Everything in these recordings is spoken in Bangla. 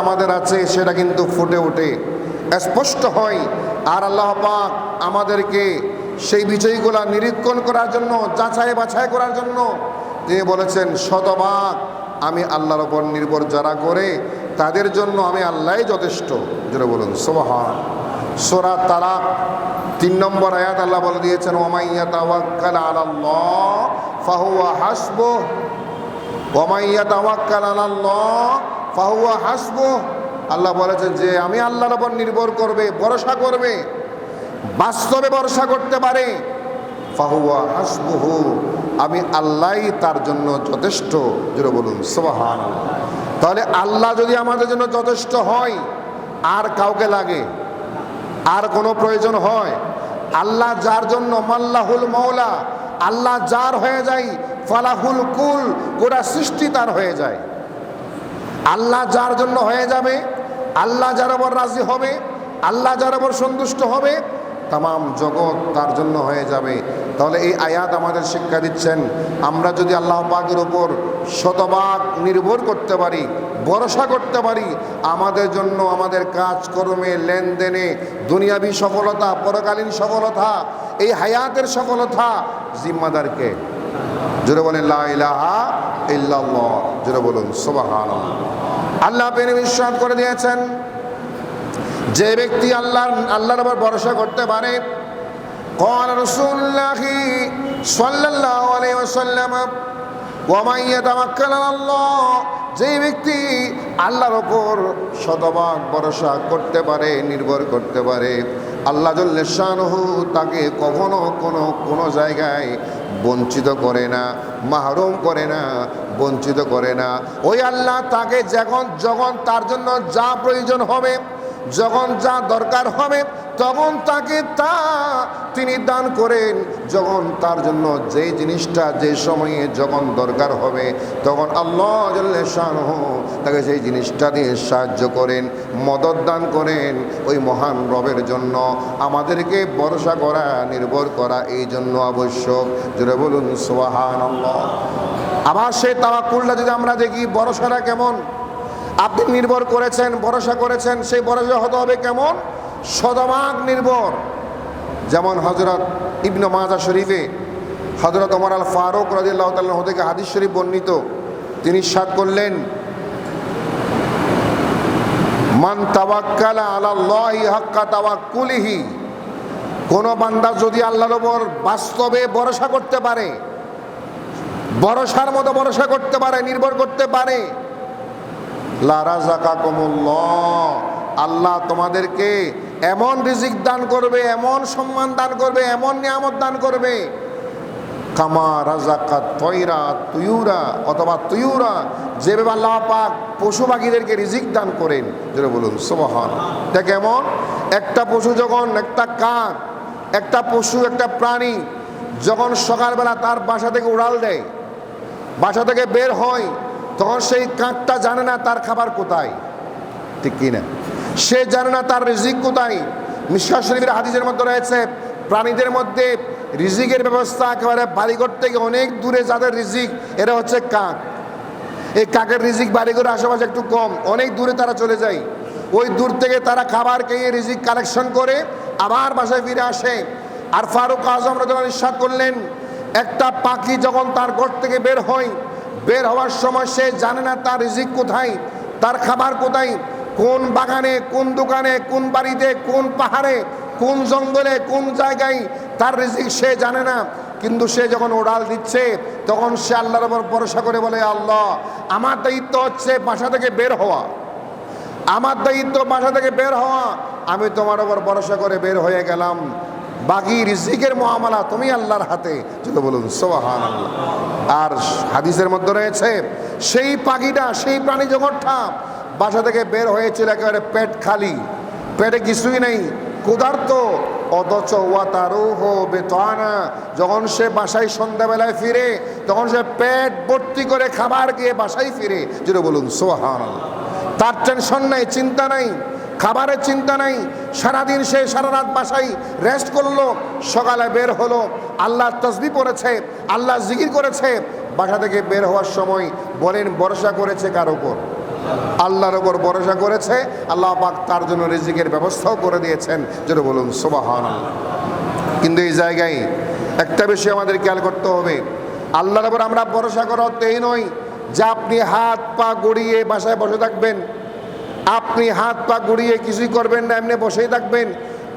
আমাদের আছে সেটা কিন্তু ফুটে ওঠে, স্পষ্ট হয়। আর আল্লাহ পাক আমাদেরকে সেই বিষয়গুলো নিরীক্ষণ করার জন্য, যাচাই বাছাই করার জন্য তিনি বলেছেন, শতভাগ আমি আল্লাহর ওপর নির্ভর যারা করে তাদের জন্য আমি আল্লাহই যথেষ্ট। যেটা বলুন সুবহান। সূরা তালাক 3 নম্বর আয়াত আল্লাহ বলে দিয়েছেন, ওয়ামান ইয়াতাওয়াক্কাল আলাল্লাহ ফাহুয়া হাসবুহ, ওয়ামান ইয়াতাওয়াক্কাল আলাল্লাহ ফাহুয়া হাসবুহ। আল্লাহ বলেছেন যে আমি আল্লাহর ওপর নির্ভর করবে, ভরসা করবে, বাস্তবে ভরসা করতে পারে, ফাহুয়া হাসবুহু, আমি আল্লাহই তার জন্য যথেষ্ট। যেটা বলুন সুবহানাল্লাহ। তাহলে আল্লাহ যদি আমাদের জন্য যথেষ্ট হয়, আর কাউকে লাগে? আর কোনো প্রয়োজন হয়? আল্লাহ যার জন্য, মাল্লাহুল মাওলা, আল্লাহ যার হয়ে যায়, ফালাহুল কুল, গোটা সৃষ্টি তার হয়ে যায়। আল্লাহ যার জন্য হয়ে যাবে, আল্লাহ যার উপর রাজি হবে, আল্লাহ যার উপর সন্তুষ্ট হবে, তাম জগৎ তার জন্য হয়ে যাবে। তাহলে এই আয়াত আমাদের শিক্ষা দিচ্ছেন, আমরা যদি আল্লাহ পাকের উপর শতভাগ নির্ভর করতে পারি, ভরসা করতে পারি, আমাদের জন্য আমাদের কাজকর্মে, লেনদেনে, দুনিয়াবী সফলতা, পরকালীন সফলতা, এই হায়াতের সফলতা জিম্মাদারকে। জোরে বলেন লা ইলাহা ইল্লাল্লাহ, জোরে বলুন সুবহানাল্লাহ। আল্লাহ পেনে বিশ্বাস করে দিয়েছেন, যে ব্যক্তি আল্লাহর উপর ভরসা করতে পারে, قال رسول الله صلى الله عليه وسلم ومن يتوكل على الله, যে ব্যক্তি আল্লাহর উপর শতভাগ ভরসা করতে পারে, নির্ভর করতে পারে, আল্লাহ জল্লে শানুহু তাকে কখনো কোনো জায়গায় বঞ্চিত করে না, মাহরুম করে না, বঞ্চিত করে না। ওই আল্লাহ তাকে যখন তার জন্য যা প্রয়োজন হবে, যখন যা দরকার হবে, তখন তাকে তিনি দান করেন। যখন তার জন্য যে জিনিসটা যে সময়ে যখন দরকার হবে, তখন আল্লাহ জাল্লে শানুহু তাকে সেই জিনিসটা দিয়ে সাহায্য করেন, মদত দান করেন। ওই মহান রবের জন্য আমাদেরকে ভরসা করা, নির্ভর করা এই জন্য আবশ্যক। যেটা বলুন সুবহানাল্লাহ। আবার সেই তাওয়াক্কুলটা যদি আমরা দেখি, ভরসাটা কেমন? আপনি নির্ভর করেছেন, ভরসা করেছেন, সেই ভরসা হতে হবে কেমন? শতভাগ নির্ভর। যেমন হযরত ইবনে মাজাহ শরীফে হযরত ওমর আল ফারুক রাদিয়াল্লাহু তাআলা থেকে হাদিস শরীফ বর্ণিত, তিনি ইরশাদ করলেন, মান তাওয়াক্কালা আলাল্লাহি হাক্কা তাওয়াক্কুলিহি, কোন বান্দা যদি আল্লাহর উপর বাস্তবে ভরসা করতে পারে, ভরসার মতো ভরসা করতে পারে, নির্ভর করতে পারে, লা রাযাকাকুমুল্লাহ, আল্লাহ তোমাদেরকে এমন রিজিক দান করবে, এমন সম্মান দান করবে, এমন নিয়ামত দান করবে, কামা রাযাকাত তয়রা তুয়ুরা, অথবা তুয়ুরা, যেভাবে আল্লাহ পাক পশু পাখিদেরকে রিজিক দান করেন। যেটা বলুন সুবহানাল্লাহ। এটা কেমন? একটা পশু যখন, একটা কাক, একটা পশু, একটা প্রাণী যখন সকালবেলা তার বাসা থেকে উড়াল দেয়, বাসা থেকে বের হয়, তখন সেই কাকটা জানে না তার খাবার কোথায়, ঠিক কিনা? সে জানে না তার রিজিক কোথায়। মিশকাত শরীফের হাদিসের মধ্যে রয়েছে, প্রাণীদের মধ্যে রিজিকের ব্যবস্থা একেবারে বাড়িঘর থেকে অনেক দূরে যাদের রিজিক, এরা হচ্ছে কাক। এই কাকের রিজিক বাড়িঘরের আশেপাশে একটু কম, অনেক দূরে তারা চলে যায়। ওই দূর থেকে তারা খাবার খেয়ে রিজিক কালেকশন করে আবার বাসায় ফিরে আসে। আর ফারুক আজম রাদিয়াল্লাহু ইরশাদ করলেন, একটা পাখি যখন তার ঘর থেকে বের হয়, বের হওয়ার সময় সে জানে না তার রিজিক কোথায়, তার খাবার কোথায়, কোন বাগানে, কোন দোকানে, কোন বাড়িতে, কোন পাহাড়ে, কোন জঙ্গলে, কোন জায়গায় তার রিজিক সে জানে না। কিন্তু সে যখন উড়াল দিচ্ছে, তখন সে আল্লাহর উপর ভরসা করে বলে, আল্লাহ আমার দায়িত্ব হচ্ছে বাসা থেকে বের হওয়া, আমার দায়িত্ব বাসা থেকে বের হওয়া, আমি তোমার উপর ভরসা করে বের হয়ে গেলাম, বাকি রিজিকের মুআমালা তুমি আল্লাহর হাতে। যদি বলুন সুবহানাল্লাহ। আর হাদিসের মধ্যে রয়েছে, সেই পাখিটা, সেই প্রাণী জগৎটা বাসা থেকে বের হয়েছিল একেবারে পেট খালি, পেটে কিছুই নেই, ক্ষুধার্ত, অথচ ওয়াতারুহ বিতানা, যখন সে বাসায় সন্ধ্যাবেলায় ফিরে, তখন সে পেট ভর্তি করে খাবার খেয়ে বাসায় ফিরে। যেটা বলুন সুবহানাল্লাহ। তার টেনশন নাই, চিন্তা নাই, খাবারের চিন্তা নাই। সারাদিন সে সারা রাত বাসায় রেস্ট করলো, সকালে বের হলো, আল্লাহর তাসবিহ পড়েছে, আল্লাহ জিকির করেছে। বাসা থেকে বের হওয়ার সময় বলেন ভরসা করেছে কার উপর? আল্লাহর উপর ভরসা করেছে, আল্লাহ পাক তার জন্য রিজিকের ব্যবস্থাও করে দিয়েছেন। যেটা বলুন সুবহানাল্লাহ। কিন্তু এই জায়গায় একটা বিষয় আমাদের খেয়াল করতে হবে, আল্লাহর উপর আমরা ভরসা করা এই নয় যে আপনি হাত পা গড়িয়ে বাসায় বসে থাকবেন, আপনি হাত পা গড়িয়ে কিছুই করবেন না, এমনি বসেই থাকবেন,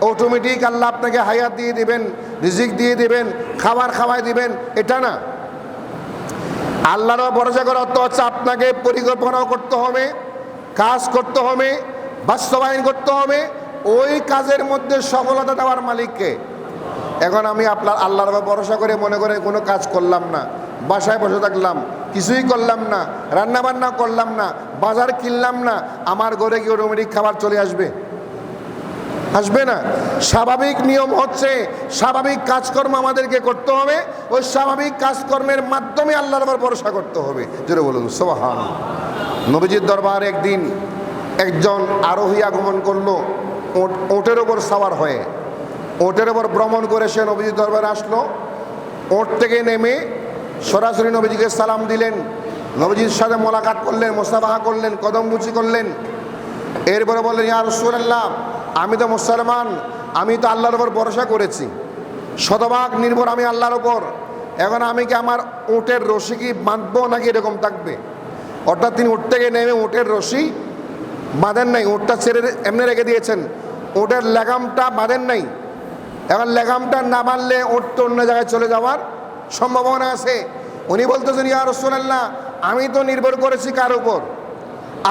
অটোমেটিক আল্লাহ আপনাকে হায়াত দিয়ে দিবেন, রিজিক দিয়ে দিবেন, খাবার খাওয়াই দিবেন, এটা না। আল্লাহর ভরসা করার অর্থ হচ্ছে আপনাকে পরিকল্পনাও করতে হবে, কাজ করতে হবে, বাস্তবায়ন করতে হবে, ওই কাজের মধ্যে সফলতা দেওয়ার মালিককে। এখন আমি আল্লাহর উপর ভরসা করে মনে করে কোনো কাজ করলাম না, বাসায় বসে থাকলাম, কিছুই করলাম না, রান্না বান্না করলাম না, বাজার কিনলাম না, আমার ঘরে কি অটোমেটিক খাবার চলে আসবে? আসবে না। স্বাভাবিক নিয়ম হচ্ছে স্বাভাবিক কাজকর্ম আমাদেরকে করতে হবে, ওই স্বাভাবিক কাজকর্মের মাধ্যমে আল্লাহর উপর ভরসা করতে হবে। যেটা বলুন সুবহানাল্লাহ। নবীজির দরবারে একদিন একজন আরোহী আগমন করলো, ওটের ওপর সাওয়ার হয়ে, ওটের ওপর ভ্রমণ করে সে নবীজির দরবারে আসলো। ওট থেকে নেমে সরাসরি নবীজিকে সালাম দিলেন, নবীজির সাথে মোলাকাত করলেন, মুসাফাহা করলেন, কদমবুচি করলেন। এরপরে বললেন, ইয়া রাসূলুল্লাহ, আমি তো মুসলমান, আমি তো আল্লাহর উপর ভরসা করেছি, শতভাগ নির্ভর আমি আল্লাহর উপর। এখন আমি কি আমার উটের রশি কি বাঁধবো নাকি এরকম থাকবে? অর্থাৎ তিনি উট থেকে নেমে উটের রশি বাঁধেন নাই, উটটা ছেড়ে এমনি রেখে দিয়েছেন, উটের লেগামটা বাঁধেন নাই। এখন লেগামটা না বাঁধলে উট তো অন্য জায়গায় চলে যাওয়ার সম্ভাবনা আছে। উনি বলতেছেন, ইয়া রাসূলুল্লাহ, আমি তো নির্ভর করেছি কার উপর?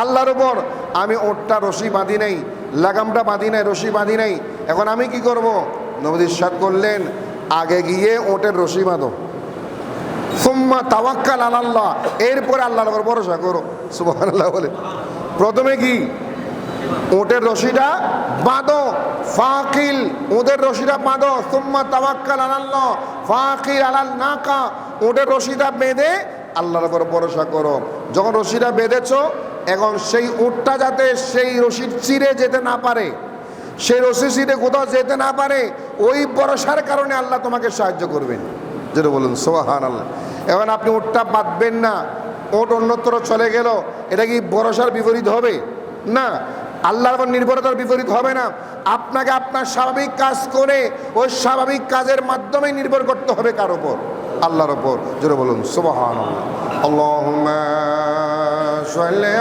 আল্লাহর উপর। আমি ওটটা রশি বাঁধি নাই, লাগামটা বাঁধি নাই, রশি বাঁধি নাই, এখন আমি কি করব? নবী ইরশাদ করলেন, আগে গিয়ে ওটের রশি বাঁধো, সুম্মা তাওয়াক্কাল আলাল্লাহ, এরপরে আল্লাহর উপর ভরসা করো। সুবহানাল্লাহ বলে প্রথমে কি ওটের রশিটা বাঁধো, ফাকিল, ওদের রশিটা বাঁধো, সুম্মা তাওয়াক্কাল আলাল্লাহ ফাকিল আলাল নাকা, ওটের রশিটা বেঁধে আল্লাহর উপর ভরসা করো। যখন রশিটা বেঁধেছো, এখন সেই উটটা যাতে সেই রশির চিরে যেতে না পারে, সেই রশি চিরে কোথাও যেতে না পারে, ওই ভরসার কারণে আল্লাহ তোমাকে সাহায্য করবেন। যেটা বলুন সুবহানাল্লাহ। এখন আপনি উটটা বাঁধবেন না, উট অন্যত্র চলে গেল, এটা কি ভরসার বিপরীত হবে? না, আল্লাহর উপর নির্ভরতার বিপরীত হবে না। আপনাকে আপনার স্বাভাবিক কাজ করে ওই স্বাভাবিক কাজের মাধ্যমে নির্ভর করতে হবে কার উপর? আল্লাহর উপর। যেটা বলুন সুবহানাল্লাহ। আল্লাহুম্মা সাল্লি